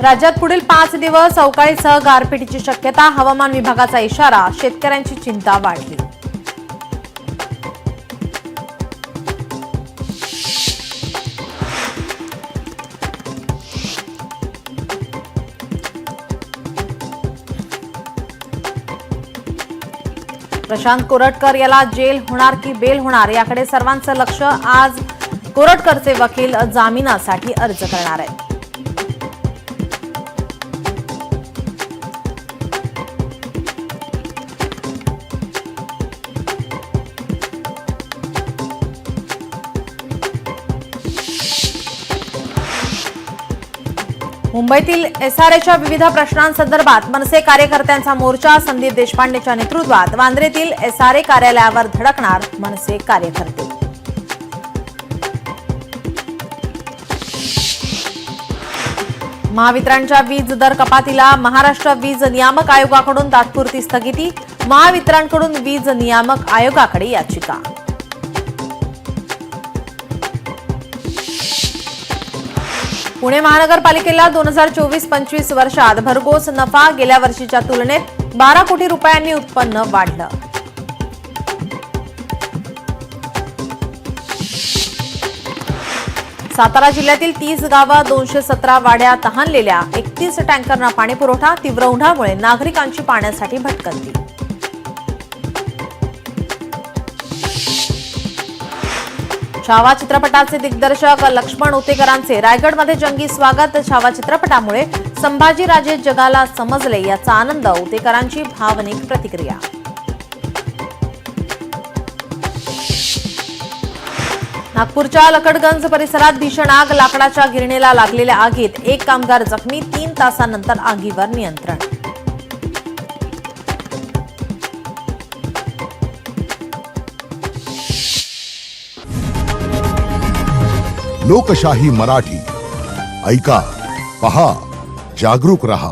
राज्यात पुढील 5 दिवस अवकाळीसह गारपिटीची शक्यता, हवामान विभागाचा इशारा, शेतकऱ्यांची चिंता वाढली. प्रशांत कोरटकर याला जेल होणार की बेल होणार याकडे सर्वांचं लक्ष. आज कोरटकरचे वकील जामिनासाठी अर्ज करणार आहेत. मुंबईतील एसआरएच्या विविध प्रश्नांसंदर्भात मनसे कार्यकर्त्यांचा मोर्चा, संदीप देशपांडेच्या नेतृत्वात वांद्रेतील एसआरए कार्यालयावर धडकणार मनसे कार्यकर्ते. महावितरणच्या वीज दर कपातीला महाराष्ट्र वीज नियामक आयोगाकडून तात्पुरती स्थगिती, महावितरणकडून वीज नियामक आयोगाकडे याचिका. पुणे महानगरपालिकेला 2024-25 वर्षात भरघोस नफा, गेल्या वर्षीच्या तुलनेत 12 कोटी रुपयांनी उत्पन्न वाढलं. सातारा जिल्ह्यातील 30 गावं, 217 वाड्या तहानलेल्या, 31 टँकरना पाणीपुरवठा, तीव्र उन्हामुळे नागरिकांची पाण्यासाठी भटकंती. छावा चित्रपटाचे दिग्दर्शक लक्ष्मण उतेकरांचे रायगडमध्ये जंगी स्वागत. छावा चित्रपटामुळे संभाजीराजे जगाला समजले याचा आनंद, उतेकरांची भावनिक प्रतिक्रिया. नागपूरच्या लकडगंज परिसरात भीषण आग, लाकडाच्या गिरणीला लागलेल्या आगीत 1 कामगार जखमी, 3 तासांनंतर आगीवर नियंत्रण. लोकशाही मराठी ऐका, पहा, जागरूक रहा.